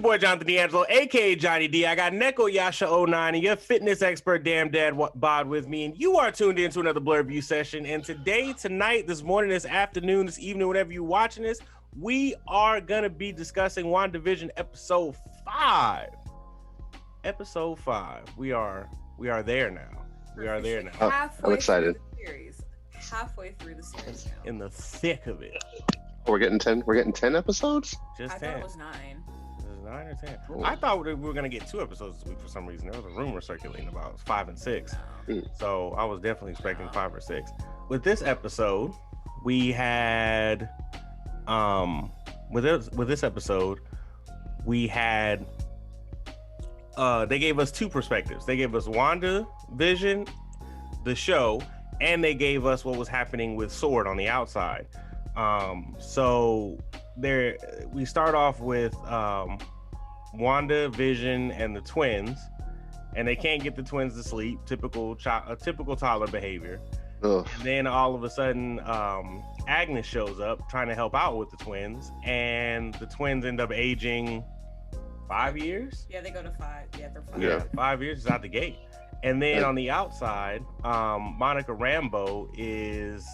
boy Jonathan D'Angelo, aka Johnny D. I got Neko Yasha09 and your fitness expert Damn Dad Bod with me, and you are tuned into another Blur View session. And today, tonight, this morning, this afternoon, this evening, whenever you're watching this, we are gonna be discussing WandaVision episode 5. Episode 5. We are there now. We are there now. I'm excited. Halfway through the series now. In the thick of it. We're getting 10 episodes? Just 10. I thought it was 9. It was 9 or 10. Ooh. I thought we were gonna get 2 episodes this week for some reason. There was a rumor circulating about 5 and 6. No. So I was definitely expecting 5 or 6. With this episode, we had with this episode, we had they gave us 2 perspectives. They gave us WandaVision, the show, and they gave us what was happening with Sword on the outside. So there we start off with WandaVision and the twins, and they can't get the twins to sleep. Typical toddler behavior. Ugh. And then all of a sudden, Agnes shows up trying to help out with the twins, and the twins end up aging 5 years. Yeah, they go to 5. Yeah, they're 5. Yeah. 5 years is out the gate. And then on the outside, Monica Rambeau is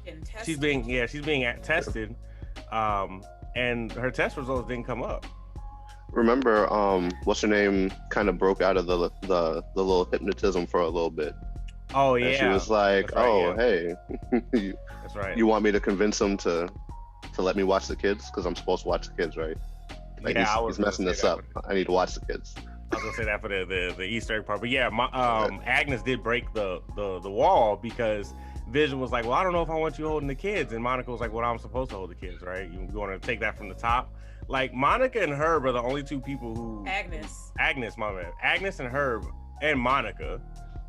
Getting tested. she's being tested, and her test results didn't come up. Remember, what's her name kind of broke out of the little hypnotism for a little bit. Oh yeah, And she was like, That's right, hey, that's right. you want me to convince him to let me watch the kids? Because I'm supposed to watch the kids, right? Like, Yeah, I he's was messing gonna this say up. I need to watch the kids. I was gonna say that for the Easter egg part, but yeah, Agnes did break the wall because Vision was like, well, I don't know if I want you holding the kids, and Monica was like, well, I'm supposed to hold the kids, right? You want to take that from the top? Like, Monica and Herb are the only 2 people who Agnes, my man, Agnes and Herb and Monica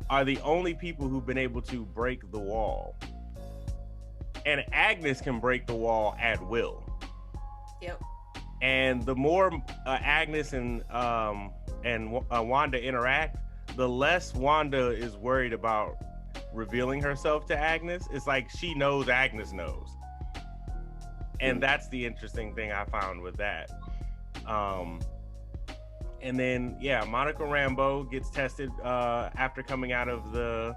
are the only people who've been able to break the wall, and Agnes can break the wall at will. Yep. And the more Agnes and Wanda interact, the less Wanda is worried about revealing herself to Agnes. It's like she knows Agnes knows. And that's the interesting thing I found with that. And then, yeah, Monica Rambeau gets tested after coming out of the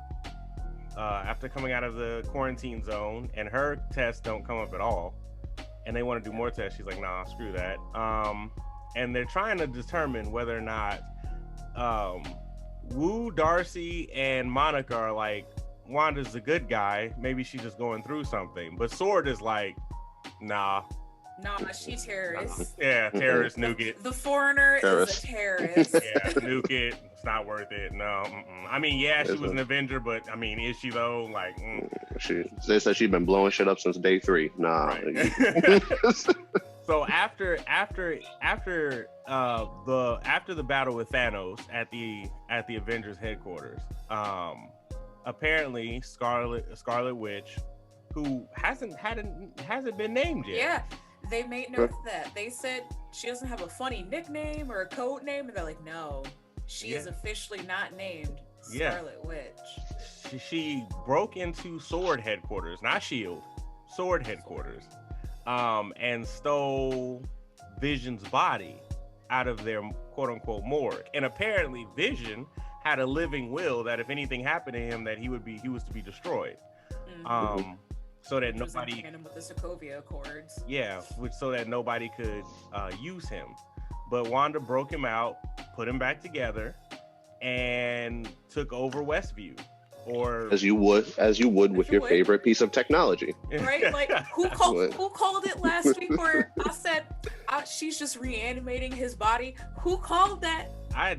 quarantine zone, and her tests don't come up at all. And they want to do more tests. She's like, nah, screw that. And they're trying to determine whether or not Wu, Darcy, and Monica are like, Wanda's a good guy. Maybe she's just going through something. But Sword is like, nah. Nah, she terrorist. Yeah, terrorist, nuke it. The foreigner is a terrorist. Yeah, nuke it. It's not worth it. No. I mean, yeah, she was an Avenger, but I mean, is she though? Like, They said she'd been blowing shit up since day 3. Nah. Right. So after the battle with Thanos at the Avengers headquarters, apparently Scarlet Witch, who hasn't been named yet. Yeah, they made note of that. They said she doesn't have a funny nickname or a code name, and they're like, no, she is officially not named Scarlet Witch. She broke into Sword headquarters, not Shield, Sword headquarters, and stole Vision's body out of their quote unquote morgue. And apparently Vision had a living will that if anything happened to him, that he was to be destroyed. Mm-hmm. So that Which was nobody, in tandem with the Sokovia Accords. yeah, so that nobody could use him. But Wanda broke him out, put him back together, and took over Westview. Or As you would with your favorite piece of technology. Right? Like, who called it last week where I said she's just reanimating his body? Who called that? I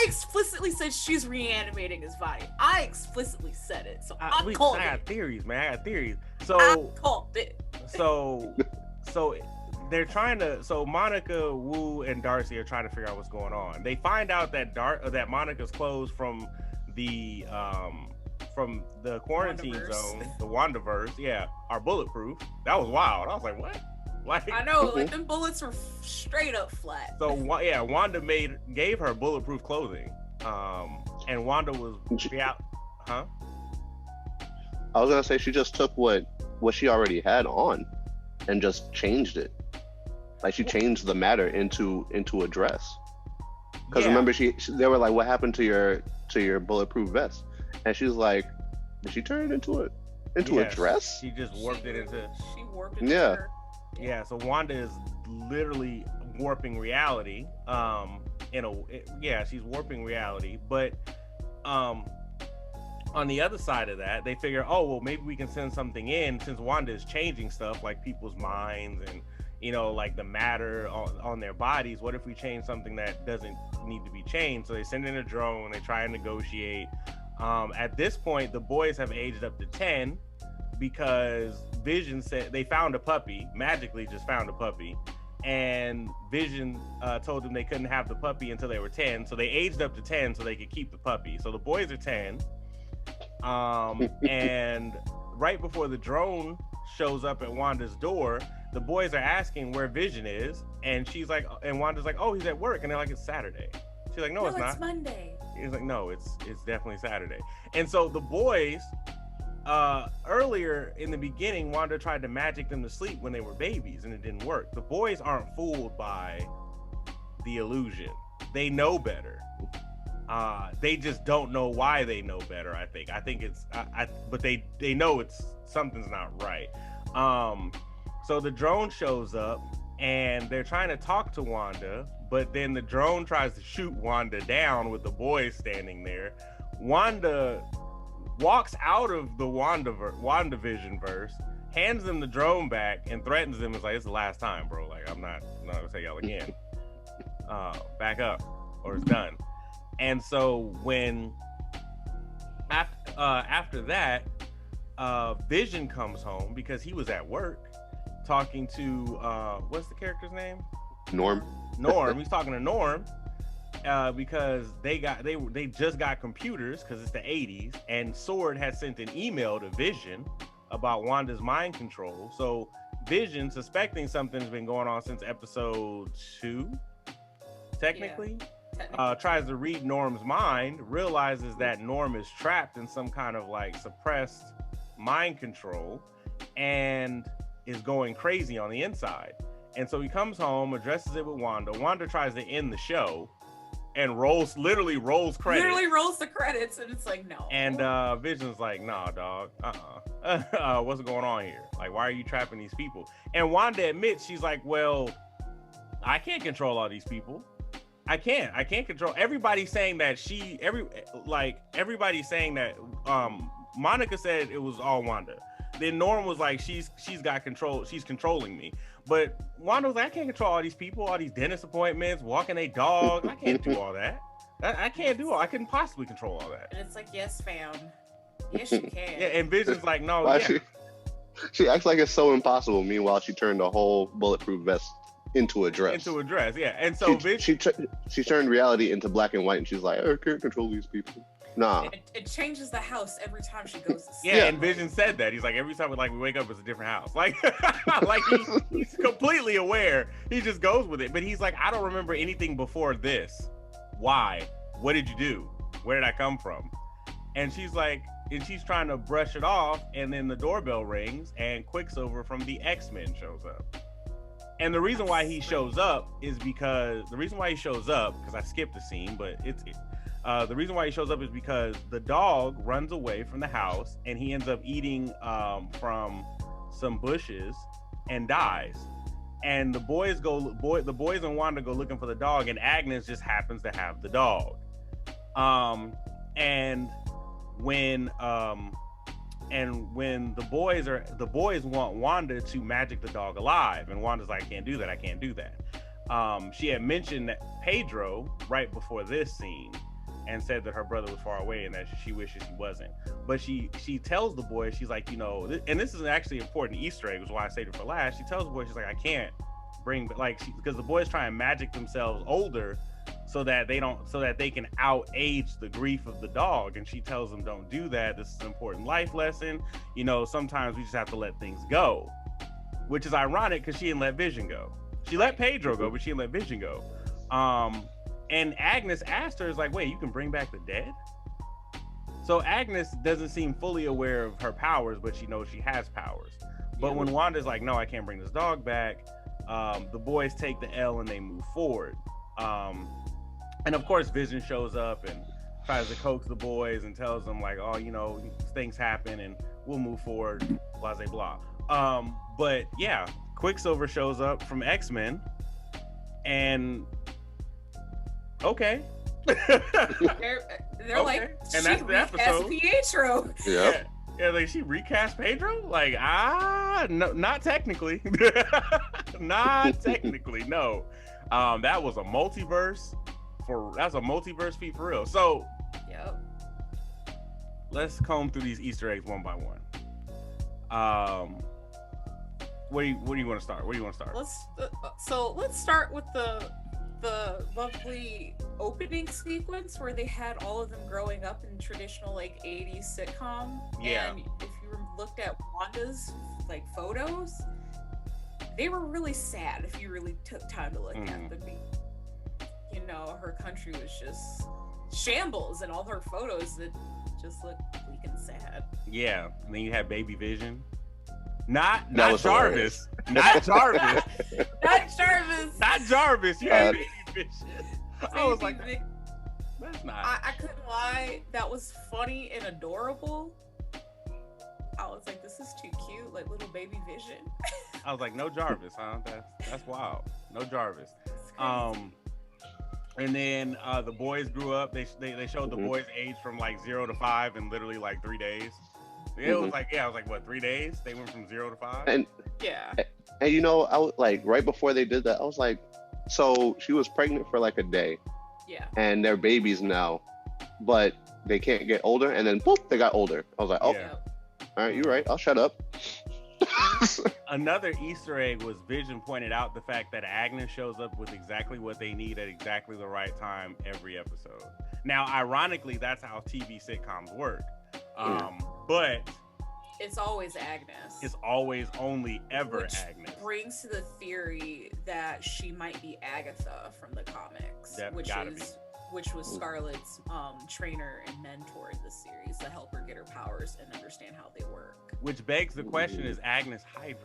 explicitly said she's reanimating his body. I explicitly said it. So I got theories, man. I got theories. So I called it. So they're trying to. So Monica, Wu, and Darcy are trying to figure out what's going on. They find out that Monica's clothes from the quarantine zone, the WandaVerse, are bulletproof. That was wild. I was like, what? Like, I know, like them bullets were straight up flat. So Wanda gave her bulletproof clothing, and Wanda was I was gonna say she just took what what she already had on and just changed it. Like she changed the matter into a dress. Because remember, they were like, "What happened to your bulletproof vest?" And she's like, "Did she turn it into a dress?" She just warped it into. She warped it. Yeah. Yeah. So Wanda is literally warping reality. She's warping reality. But on the other side of that, they figure, oh well, maybe we can send something in since Wanda is changing stuff like people's minds and like the matter on their bodies. What if we change something that doesn't need to be changed? So they send in a drone. They try and negotiate. At this point, the boys have aged up to 10 because Vision said they found a puppy, magically just found a puppy. And Vision told them they couldn't have the puppy until they were 10. So they aged up to 10 so they could keep the puppy. So the boys are 10. And right before the drone shows up at Wanda's door, the boys are asking where Vision is. And she's like, and Wanda's like, oh, he's at work. And they're like, it's Saturday. She's like, no, it's not. It's Monday. He's like, no, it's definitely Saturday. And so the boys, earlier in the beginning, Wanda tried to magic them to sleep when they were babies, and it didn't work. The boys aren't fooled by the illusion. They know better. They just don't know why they know better. I think it's, but they know it's something's not right. So the drone shows up, and they're trying to talk to Wanda, but then the drone tries to shoot Wanda down with the boys standing there. Wanda walks out of the WandaVision verse, hands them the drone back, and threatens them. It's like, it's the last time, bro. Like, I'm not gonna say y'all again. Back up, or it's done. And so when after that, Vision comes home because he was at work talking to what's the character's name? Norm. He's talking to Norm because they just got computers because it's the 80s, and Sword had sent an email to Vision about Wanda's mind control. So Vision, suspecting something's been going on since episode 2, technically. Tries to read Norm's mind, realizes that Norm is trapped in some kind of like suppressed mind control and is going crazy on the inside. And so he comes home, addresses it with Wanda. Wanda tries to end the show and literally rolls credits. Literally rolls the credits, and it's like, no. And Vision's like, nah, dog, what's going on here? Like, why are you trapping these people? And Wanda admits, she's like, well, I can't control all these people. I can't control. Everybody's saying that everybody's saying that Monica said it was all Wanda. Then Norm was like, she's got control, she's controlling me. But Wanda was like, I can't control all these people, all these dentist appointments, walking a dog. I can't do all that. I can't do all. I couldn't possibly control all that. And it's like, yes, fam. Yes, you can. Yeah, and Vision's like, no, She acts like it's so impossible. Meanwhile, she turned the whole bulletproof vest into a dress. Yeah. And so she turned reality into black and white, and she's like, I can't control these people. Nah. It changes the house every time she goes to sleep. Yeah, and Vision said that. He's like, every time we wake up, it's a different house. Like, like he's completely aware. He just goes with it. But he's like, I don't remember anything before this. Why? What did you do? Where did I come from? And she's like, and she's trying to brush it off, and then the doorbell rings, and Quicksilver from the X-Men shows up. And the reason why he shows up is because I skipped a scene, but the reason why he shows up is because the dog runs away from the house, and he ends up eating from some bushes and dies. And the boys and Wanda go looking for the dog, and Agnes just happens to have the dog. And when the boys want Wanda to magic the dog alive, and Wanda's like, I can't do that. She had mentioned that Pedro right before this scene and said that her brother was far away and that she wishes he wasn't. But she tells the boys, she's like, and this is actually an important Easter egg, which is why I saved it for last. She tells the boys, she's like, I can't bring, because the boys try and magic themselves older so that they can out-age the grief of the dog. And she tells them, don't do that. This is an important life lesson. Sometimes we just have to let things go, which is ironic because she didn't let Vision go. She let Pedro go, but she didn't let Vision go. And Agnes asked her, is like, wait, you can bring back the dead? So Agnes doesn't seem fully aware of her powers, but she knows she has powers. But when Wanda's like, no, I can't bring this dog back, the boys take the L and they move forward. And of course, Vision shows up and tries to coax the boys and tells them like, oh, you know, things happen and we'll move forward, blah, blah, blah. But yeah, Quicksilver shows up from X-Men and okay. They're like, and that's the episode. Pietro. Yeah, like she recast Pedro? Like, no, not technically. Not technically, no. That was a multiverse feat for real. So, yep. Let's comb through these Easter eggs one by one. Where do you want to start? Let's start with the lovely opening sequence where they had all of them growing up in traditional like 80s sitcom. Yeah. And if you looked at Wanda's like photos, they were really sad if you really took time to look at them. You know, her country was just shambles and all her photos that just looked bleak and sad. Yeah. And then you had Baby Vision. Not Jarvis. Not Jarvis. Not Jarvis. Not Jarvis. You had Baby Vision. I was like, that's not. I couldn't lie. That was funny and adorable. I was like, this is too cute, like little Baby Vision. I was like, no Jarvis, huh? That's wild. No Jarvis. And then the boys grew up. They showed the boys age from like 0 to 5 in literally like 3 days. It was like, I was like, what, 3 days? They went from 0 to 5? And you know, I was like, right before they did that, I was like, so she was pregnant for like a day. Yeah. And they're babies now, but they can't get older. And then, boop, they got older. I was like, oh, all right, you're right. I'll shut up. Another Easter egg was Vision pointed out the fact that Agnes shows up with exactly what they need at exactly the right time every episode. Now, ironically, that's how TV sitcoms work. But it's always Agnes. It's always only ever Which Agnes. Brings to the theory that she might be Agatha from the comics, which was Scarlett's trainer and mentor in the series to help her get her powers and understand how they work. Which begs the question: is Agnes Hydra?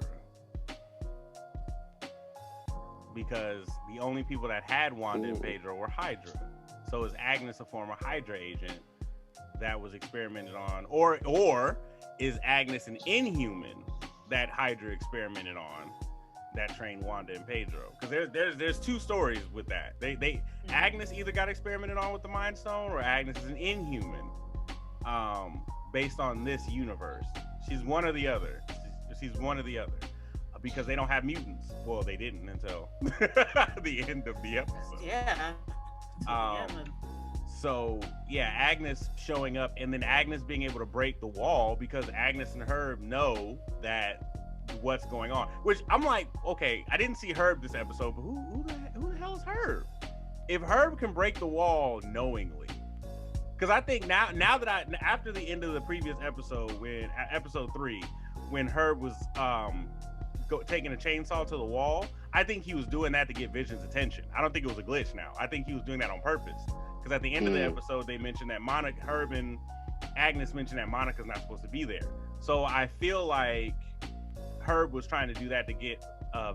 Because the only people that had Wanda and Pedro were Hydra. So is Agnes a former Hydra agent that was experimented on, or is Agnes an Inhuman that Hydra experimented on that trained Wanda and Pedro? Because there's two stories with that. Agnes either got experimented on with the Mind Stone, or Agnes is an Inhuman based on this universe. She's one or the other. She's one or the other because they don't have mutants. Well, they didn't until the end of the episode. Yeah. So yeah, Agnes showing up, and then Agnes being able to break the wall because Agnes and Herb know that what's going on. Which I'm like, okay, I didn't see Herb this episode, but who the hell is Herb? If Herb can break the wall knowingly, because I think now that after the end of the previous episode, when episode 3, when Herb was taking a chainsaw to the wall, I think he was doing that to get Vision's attention. I don't think it was a glitch now. I think he was doing that on purpose. Because at the end of the episode, they mentioned that Herb and Agnes mentioned that Monica's not supposed to be there. So I feel like Herb was trying to do that to get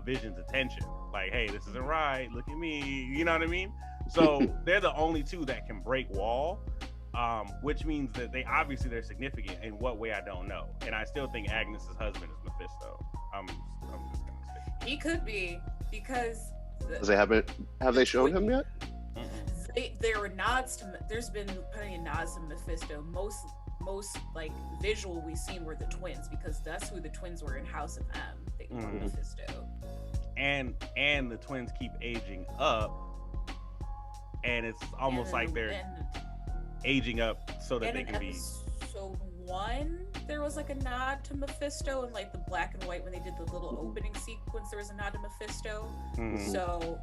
Vision's attention. Like, hey, this isn't right. Look at me. You know what I mean? So they're the only two that can break wall, which means that they're significant. In what way, I don't know. And I still think Agnes's husband is Mephisto. I'm just gonna stick. He could be, because have they shown him yet? There were nods to. There's been plenty of nods to Mephisto. Most like visual we've seen were the twins, because that's who the twins were in House of M. They were Mephisto. And the twins keep aging up, and it's almost like they're aging up so that they can be. Episode 1, there was like a nod to Mephisto, and like the black and white when they did the little opening sequence, there was a nod to Mephisto. So.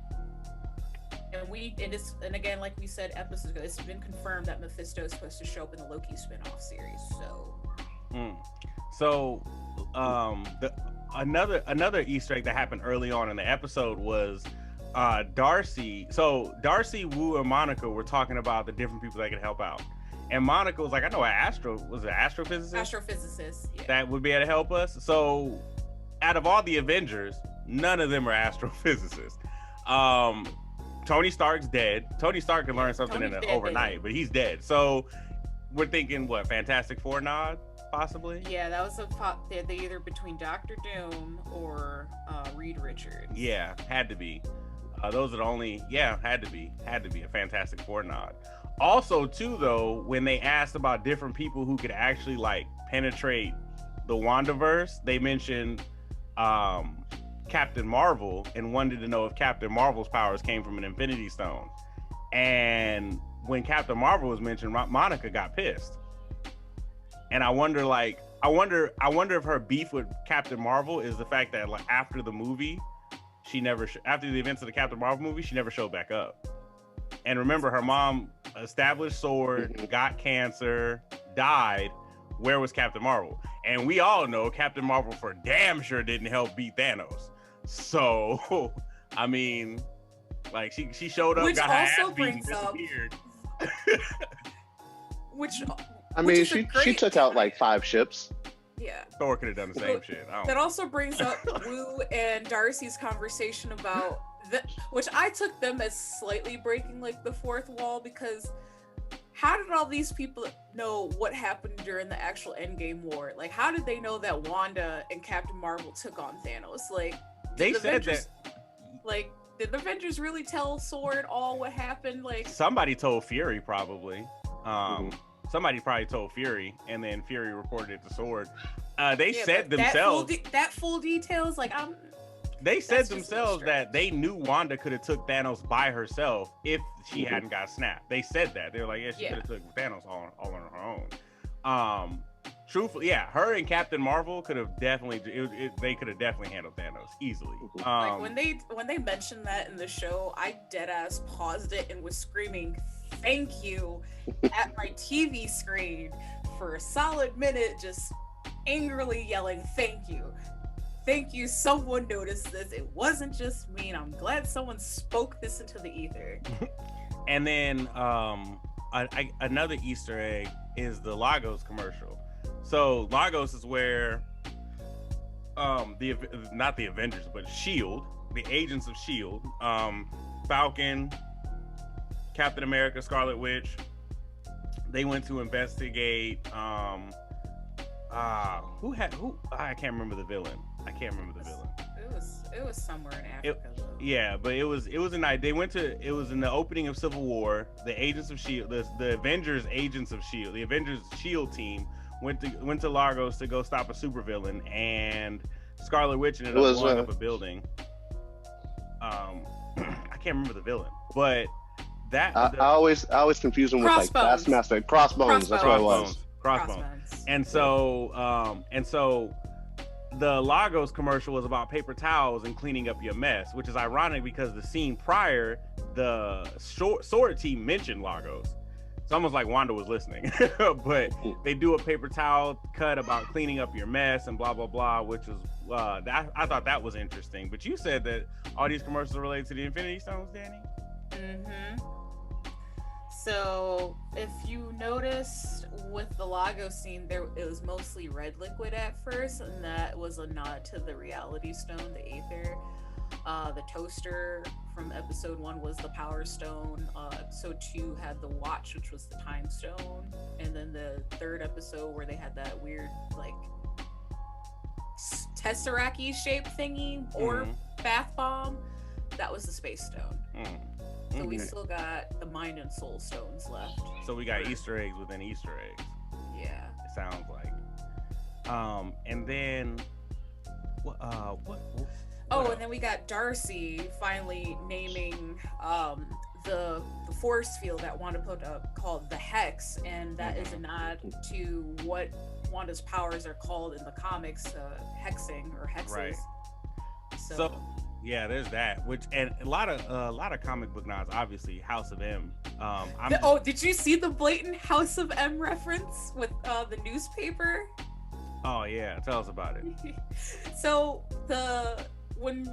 And again, like we said episodes ago, it's been confirmed that Mephisto is supposed to show up in the Loki spin-off series. So, another Easter egg that happened early on in the episode was Darcy. So Darcy, Wu, and Monica were talking about the different people that could help out, and Monica was like, "I know an astrophysicist Astrophysicist, yeah. that would be able to help us." So out of all the Avengers, none of them are astrophysicists. Tony Stark's dead. Tony Stark can learn something overnight, but he's dead. So we're thinking, what, Fantastic Four nod, possibly? Yeah, that was they're either between Doctor Doom or Reed Richards. Yeah, had to be. Those are the only, had to be a Fantastic Four nod. Also, too, though, when they asked about different people who could actually, like, penetrate the WandaVerse, they mentioned Captain Marvel and wanted to know if Captain Marvel's powers came from an Infinity Stone. And when Captain Marvel was mentioned, Monica got pissed. And I wonder if her beef with Captain Marvel is the fact that, like, after the movie, after the events of the Captain Marvel movie, she never showed back up. And remember, her mom established sword, got cancer, died. Where was Captain Marvel? And we all know Captain Marvel for damn sure didn't help beat Thanos. So, I mean, like, she showed up, got her ass beat, and disappeared. I mean, she took out like 5 ships. Yeah. Thor could have done the same shit. That also brings up Wu and Darcy's conversation about which I took them as slightly breaking like the fourth wall, because how did all these people know what happened during the actual Endgame war? Like, how did they know that Wanda and Captain Marvel took on Thanos? Like, they said that. Like, did the Avengers really tell Sword all what happened? Like, somebody told Fury probably. Somebody probably told Fury, and then Fury reported it to Sword. They said themselves that full details. Like, they said themselves that they knew Wanda could have took Thanos by herself if she hadn't got snapped. They said that. They were like, she could have took Thanos all on her own. Truthfully, her and Captain Marvel could have definitely. They could have definitely handled Thanos easily. Like, when they mentioned that in the show, I deadass paused it and was screaming, "Thank you!" at my TV screen for a solid minute, just angrily yelling, "Thank you! Thank you! Someone noticed this. It wasn't just me, and I'm glad someone spoke this into the ether." And then another Easter egg is the Lagos commercial. So Lagos is where not the Avengers, but Shield, the agents of Shield, Falcon, Captain America, Scarlet Witch, they went to investigate I can't remember the villain. It was somewhere in Africa. But it was a night. It was in the opening of Civil War. The agents of Shield, the Avengers agents of Shield, the Avengers Shield team went to Lagos to go stop a supervillain, and Scarlet Witch ended up blowing up a building. I can't remember the villain, but I always confuse them with like Taskmaster. Crossbones. That's what it was. Crossbones. And so the Lagos commercial was about paper towels and cleaning up your mess, which is ironic because the scene prior, the Sword team mentioned Lagos. It's almost like Wanda was listening. But they do a paper towel cut about cleaning up your mess and blah, blah, blah, which was, I thought that was interesting. But you said that all these commercials are related to the Infinity Stones, Danny? Mm-hmm. So if you noticed with the Lagos scene, it was mostly red liquid at first, and that was a nod to the Reality Stone, the Aether. The toaster from episode 1 was the Power Stone. Episode 2 had the watch, which was the Time Stone. And then the third episode where they had that weird, like, Tesseract-y shaped thingy, or bath bomb, that was the Space Stone. So we still got the Mind and Soul Stones left. So we got Easter eggs within Easter eggs. Yeah. It sounds like. And then what and then we got Darcy finally naming the force field that Wanda put up called the Hex, and that is a nod to what Wanda's powers are called in the comics, hexing or hexes. Right. So yeah, there's that. And a lot of comic book nods. Obviously, House of M. Did you see the blatant House of M reference with the newspaper? Oh yeah, tell us about it. So when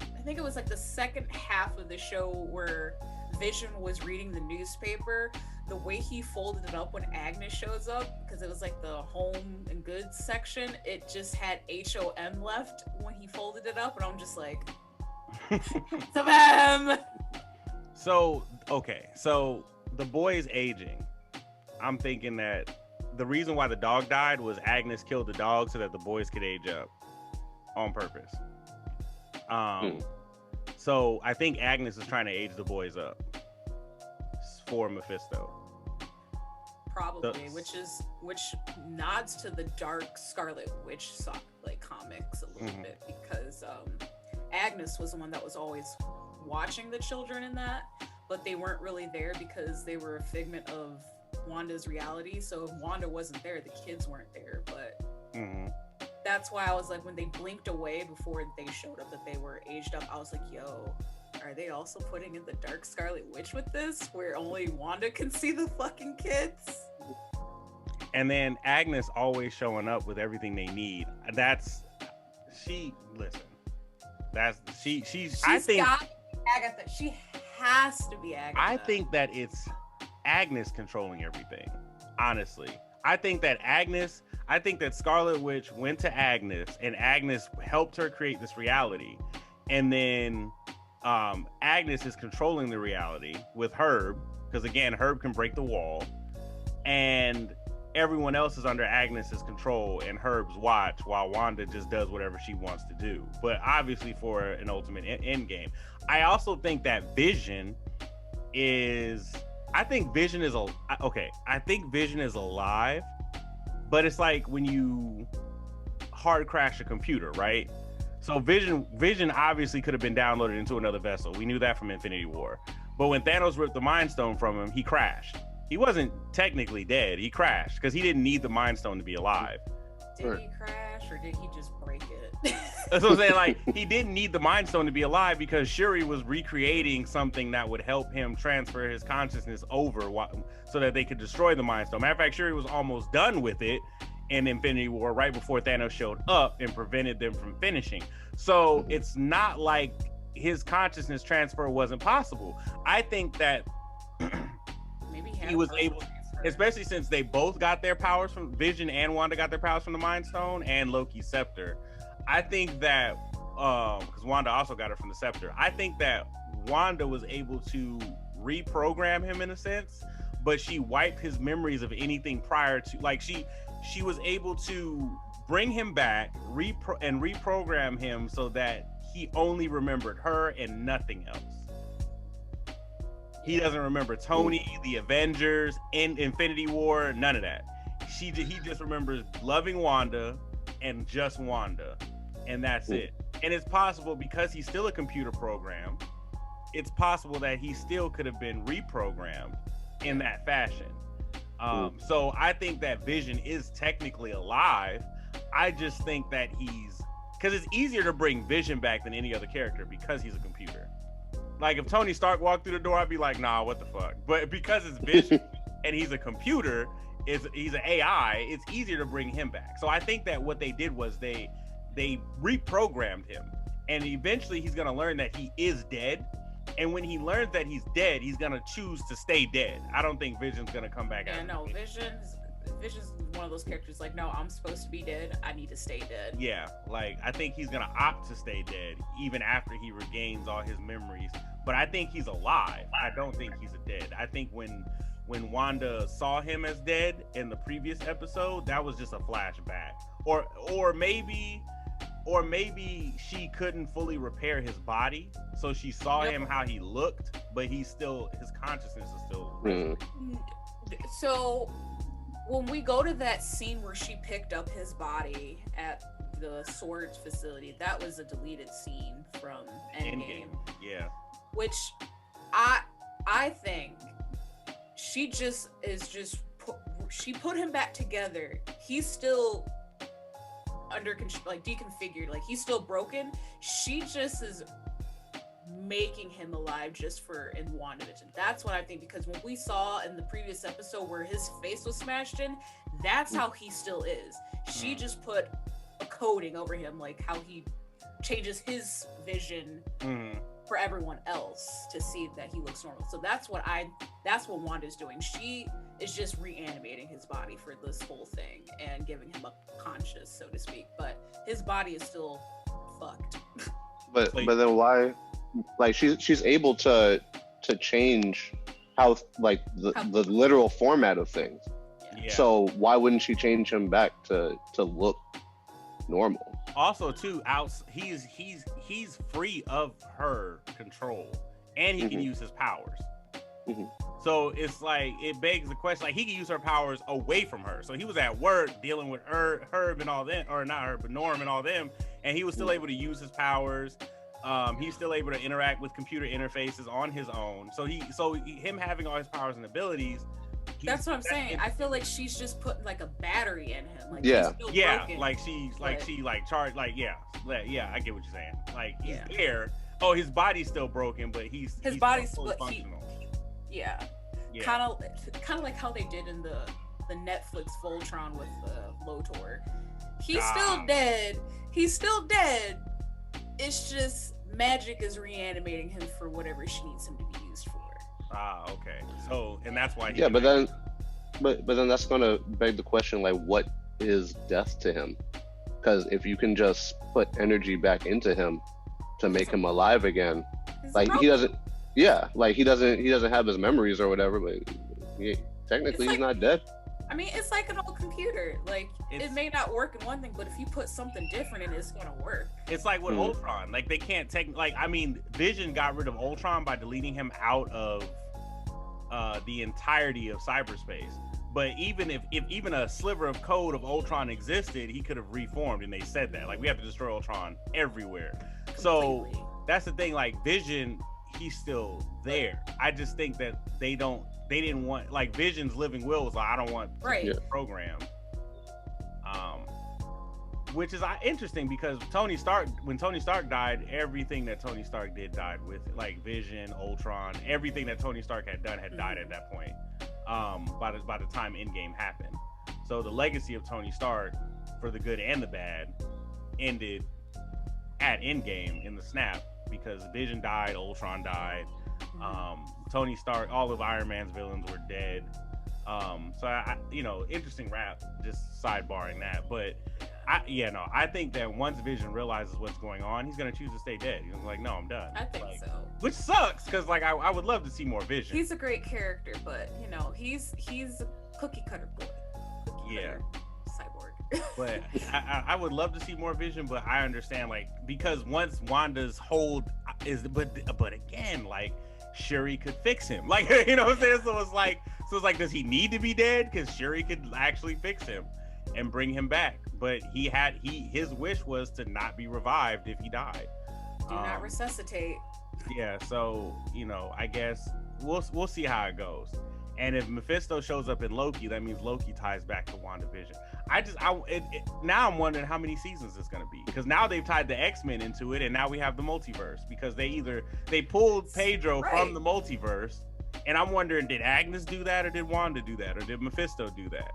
I think it was like the second half of the show where Vision was reading the newspaper, the way he folded it up when Agnes shows up, because it was like the home and goods section, it just had HOM left he folded it up, and I'm just like, to them. So, okay. So the boy is aging. I'm thinking that the reason why the dog died was Agnes killed the dog so that the boys could age up on purpose. So I think Agnes is trying to age the boys up for Mephisto. Probably, which nods to the Dark Scarlet Witch comics a little bit, because Agnes was the one that was always watching the children in that, but they weren't really there because they were a figment of Wanda's reality. So if Wanda wasn't there, the kids weren't there. But that's why I was like, when they blinked away before they showed up that they were aged up, I was like, yo, are they also putting in the Dark Scarlet Witch with this, where only Wanda can see the fucking kids? And then Agnes always showing up with everything they need. She's I think got Agatha. She has to be Agatha. I think that it's Agnes controlling everything. Honestly, I think that Scarlet Witch went to Agnes, and Agnes helped her create this reality, and then Agnes is controlling the reality with Herb, because again, Herb can break the wall, and everyone else is under Agnes's control and Herb's watch, while Wanda just does whatever she wants to do, but obviously for an ultimate end game. I also think that Vision is Vision is alive, but it's like when you hard crash a computer, right? So Vision obviously could have been downloaded into another vessel. We knew that from Infinity War. But when Thanos ripped the Mind Stone from him, he crashed. He wasn't technically dead. He crashed because he didn't need the Mind Stone to be alive. Did he crash, or did he just break it? That's what I'm saying. Like, he didn't need the Mind Stone to be alive because Shuri was recreating something that would help him transfer his consciousness over so that they could destroy the Mind Stone. Matter of fact, Shuri was almost done with it in Infinity War right before Thanos showed up and prevented them from finishing. So it's not like his consciousness transfer wasn't possible. I think that maybe he was able, especially since they both got their powers from Vision, and Wanda got their powers from the Mind Stone and Loki's scepter. I think that because Wanda also got it from the scepter, I think that Wanda was able to reprogram him in a sense, but she wiped his memories of anything prior to, like, she was able to bring him back, reprogram him so that he only remembered her and nothing else. He doesn't remember Tony, the Avengers, in Infinity War, none of that. He just remembers loving Wanda and just Wanda, and that's it. And it's possible, because he's still a computer program, it's possible that he still could have been reprogrammed in that fashion. So I think that Vision is technically alive. I just think that because it's easier to bring Vision back than any other character because he's a computer. Like, if Tony Stark walked through the door, I'd be like, nah, what the fuck? But because it's Vision and he's a computer, he's an AI, it's easier to bring him back. So I think that what they did was they reprogrammed him, and eventually he's gonna learn that he is dead. And when he learns that he's dead, he's gonna choose to stay dead. I don't think Vision's gonna come back out. Yeah, no, Vision's one of those characters like, no, I'm supposed to be dead. I need to stay dead. Yeah, like, I think he's gonna opt to stay dead even after he regains all his memories. But I think he's alive. I don't think he's dead. I think when Wanda saw him as dead in the previous episode, that was just a flashback. Or maybe she couldn't fully repair his body, so she saw him how he looked, but his consciousness is still. So when we go to that scene where she picked up his body at the Swords facility, that was a deleted scene from Endgame. Yeah. Which I think she put him back together. He's still under control, like deconfigured, like he's still broken. She just is making him alive just in WandaVision. That's what I think, because when we saw in the previous episode where his face was smashed in, that's how he still is. She just put a coating over him, like how he changes his vision for everyone else to see that he looks normal. So that's what Wanda's doing. She is just reanimating his body for this whole thing and giving him a conscious, so to speak, but his body is still fucked. But then why? Like she's able to change how the literal format of things. Yeah. So why wouldn't she change him back to look normal? Also, too, he's free of her control, and he can use his powers. So it's like, it begs the question, like, he can use her powers away from her. So he was at work dealing with Herb and all them, or not Herb, but Norm and all them, and he was still able to use his powers. He's still able to interact with computer interfaces on his own. So him having all his powers and abilities. That's what I'm saying. I feel like she's just putting like a battery in him. Like, yeah, he's still yeah, broken, like she charged, like yeah, I get what you're saying. Like he's Yeah. there. Oh, his body's still broken, but he's body's fully split. functional. Yeah. Kind of like how they did in the Netflix Voltron with Lotor. He's still dead. He's still dead. It's just magic is reanimating him for whatever she needs him to be used for. Ah, okay. So, and that's why. Yeah, but then that's gonna beg the question, like, what is death to him? Because if you can just put energy back into him to make him alive again, like he doesn't. Yeah, like he doesn't have his memories or whatever, but technically he's not dead. I mean, it's like an old computer. Like, it may not work in one thing, but if you put something different in it, it's gonna work. It's like with Ultron. Like, they can't take, like, I mean, Vision got rid of Ultron by deleting him out of the entirety of cyberspace. But even if even a sliver of code of Ultron existed, he could have reformed, and they said that. Like, we have to destroy Ultron everywhere. Completely. So that's the thing. Like, Vision, he's still there. I just think that they didn't want, like, Vision's living will was like, I don't want to program. Which is interesting, because when Tony Stark died, everything that Tony Stark did died with it. Like Vision, Ultron, everything that Tony Stark had done had died at that point. By the time Endgame happened. So the legacy of Tony Stark, for the good and the bad, ended at Endgame in the snap, because Vision died, Ultron died, Tony Stark, all of Iron Man's villains were dead. So I interesting rap, just sidebarring that, but I think that once Vision realizes what's going on, he's gonna choose to stay dead. He's like, no, I'm done. I think so. Which sucks, because like I would love to see more Vision. He's a great character, but he's a cookie cutter boy. Cyborg. But I would love to see more Vision, but I understand, like, because once Wanda's hold is, but again, like, Shuri could fix him, like, you know what I'm saying? So it's like, does he need to be dead? Because Shuri could actually fix him and bring him back. But his wish was to not be revived if he died. Do not resuscitate. Yeah, so I guess we'll see how it goes. And if Mephisto shows up in Loki, that means Loki ties back to WandaVision. Now I'm wondering how many seasons it's gonna be, because now they've tied the X-Men into it, and now we have the multiverse, because they pulled Pedro from the multiverse, and I'm wondering, did Agnes do that, or did Wanda do that, or did Mephisto do that?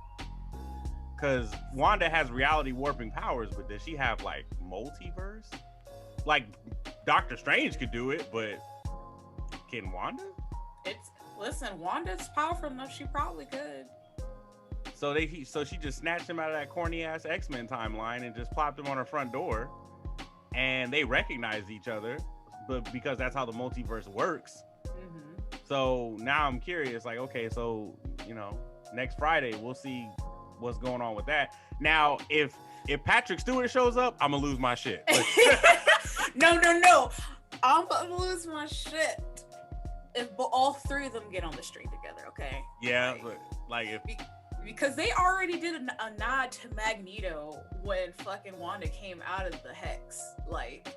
Because Wanda has reality warping powers, but does she have, like, multiverse? Like, Doctor Strange could do it, but can Wanda? Listen, Wanda's powerful enough, she probably could. So she just snatched him out of that corny ass X-Men timeline and just plopped him on her front door, and they recognized each other, but because that's how the multiverse works. So now I'm curious, like, okay, so next Friday we'll see what's going on with that. Now, if Patrick Stewart shows up, I'm gonna lose my shit. No, I'm gonna lose my shit if all three of them get on the street together. Okay. Yeah, like because they already did a nod to Magneto when fucking Wanda came out of the Hex, like,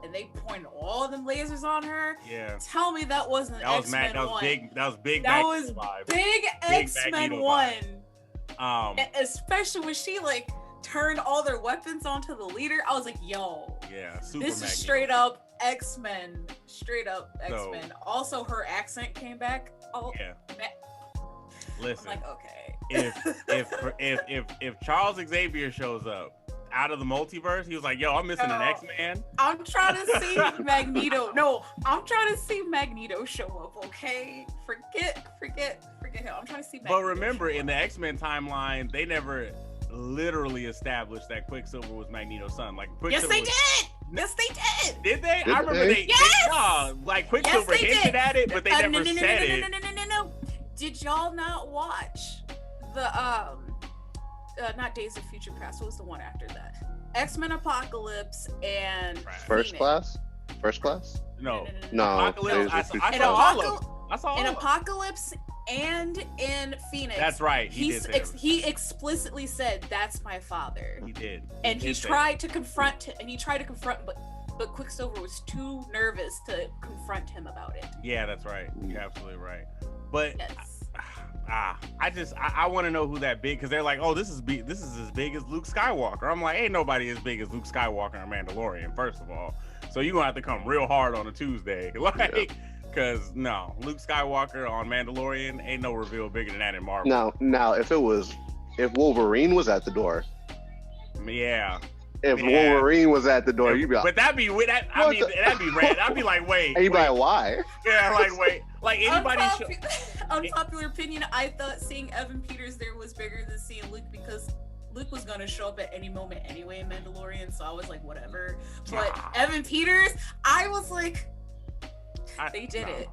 and they pointed all them lasers on her. Yeah. Tell me that wasn't X-Men 1. That was big. That was big X-Men 1. Especially when she, like, turned all their weapons onto the leader. I was like, yo. Yeah. Super this Magneto. is straight up X-Men. Straight up X-Men. So, also, her accent came back. Oh, yeah. Listen. I'm like, okay. If Charles Xavier shows up out of the multiverse, he was like, yo, I'm missing an X-Man. I'm trying to see Magneto. No, I'm trying to see Magneto show up, okay? Forget him. I'm trying to see Magneto. But remember, in the X-Men timeline, they never literally established that Quicksilver was Magneto's son. Like, yes, they did! Yes, they did. Did they? Did I remember they? Yes! like Quicksilver Yes, they hinted did. at it, but they never said it. No. Did y'all not watch the not Days of Future Past? What was the one after that? X-Men Apocalypse and First Phoenix. Class? No. Apocalypse. I saw all of them. I saw all in of them. Apocalypse and in Phoenix. That's right. He explicitly said, "That's my father." He did. And he tried to confront, but Quicksilver was too nervous to confront him about it. Yeah, that's right. You're absolutely right. But Yes. I want to know who that big, because they're like, oh, this is as big as Luke Skywalker. I'm like, ain't nobody as big as Luke Skywalker in Mandalorian, first of all. So you're gonna have to come real hard on a Tuesday, like, because no, Luke Skywalker on Mandalorian ain't no reveal bigger than that in Marvel. Now, if Wolverine was at the door, yeah. If Wolverine was at the door, you'd be like, but that'd be rad. I'd be like, wait. And you'd be like, why? Yeah, like, wait. Like, anybody unpopular opinion, I thought seeing Evan Peters there was bigger than seeing Luke, because Luke was gonna show up at any moment anyway in Mandalorian, so I was like, whatever. But Evan Peters, I was like, they did it.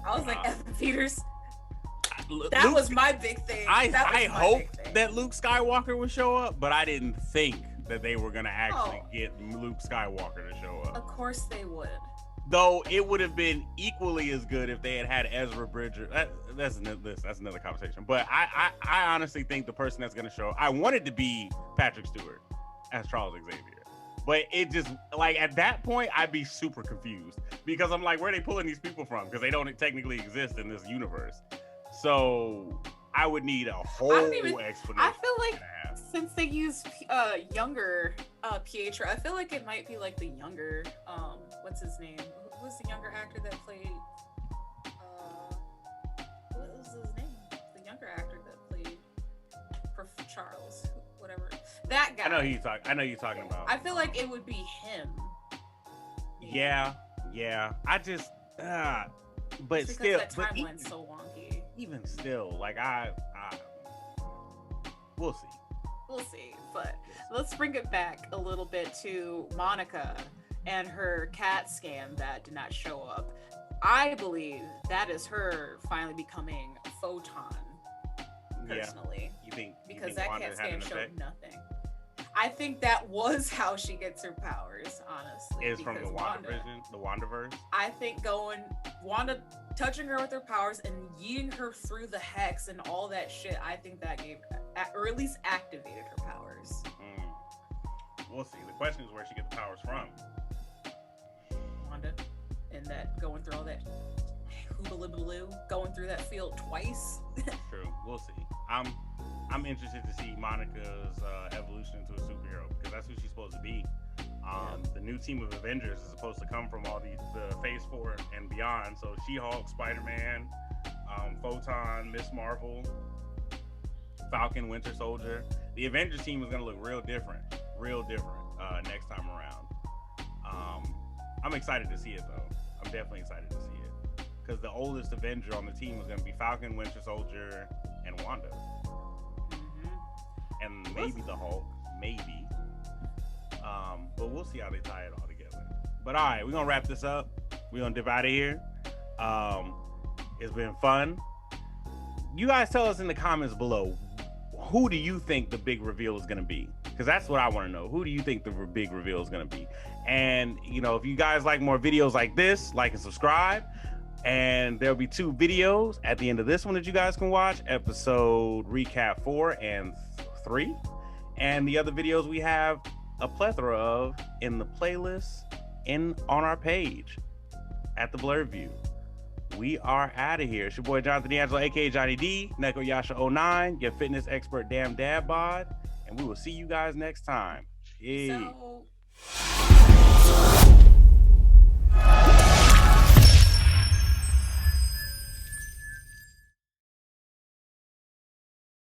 I was like, Evan Peters. That was my big thing. I hope that Luke Skywalker would show up, but I didn't think that they were gonna actually get Luke Skywalker to show up. Of course they would. Though it would have been equally as good if they had Ezra Bridger. That's another conversation. But I honestly think the person that's gonna show, I wanted to be Patrick Stewart as Charles Xavier. But it just, like, at that point, I'd be super confused, because I'm like, where are they pulling these people from? Because they don't technically exist in this universe. So I would need a whole explanation. I feel like since they use younger Pietro, I feel like it might be like the younger, what's his name? Who was the younger actor that played, what was his name? The younger actor that played Charles, whatever. That guy. I know you're talking about. I feel like it would be him. Yeah. I just, but still, that timeline's so wonky. Even still, like, we'll see. But let's bring it back a little bit to Monica and her CAT scan that did not show up. I believe that is her finally becoming a photon, personally. Yeah. You think because that Wanda CAT scan showed effect? nothing. I think that was how she gets her powers, honestly. Is from the WandaVision, the WandaVerse? I think Wanda touching her with her powers and yeeting her through the hex and all that shit, I think that gave, or at least activated her powers. We'll see. The question is where she gets the powers from. Wanda, and that going through all that hoobaloo, going through that field twice. True. We'll see. I'm interested to see Monica's evolution into a superhero, because that's who she's supposed to be. The new team of Avengers is supposed to come from all the Phase 4 and beyond. So She-Hulk, Spider-Man, Photon, Miss Marvel, Falcon, Winter Soldier. The Avengers team is going to look real different next time around. I'm excited to see it, though. I'm definitely excited to see it, because the oldest Avenger on the team is going to be Falcon, Winter Soldier, and Wanda. And maybe the Hulk, maybe. But we'll see how they tie it all together. But all right, we're gonna wrap this up. We're gonna dip out of here. It's been fun. You guys tell us in the comments below, who do you think the big reveal is gonna be? Because that's what I want to know. Who do you think the big reveal is gonna be? And if you guys like more videos like this, like and subscribe. And there'll be 2 videos at the end of this one that you guys can watch, episode recap 4 and 3, and the other videos we have a plethora of in the playlist on our page at the Blurred View. We are out of here. It's your boy Jonathan D'Angelo, aka Johnny D, Neko Yasha 09, your fitness expert, damn dad bod, and we will see you guys next time. So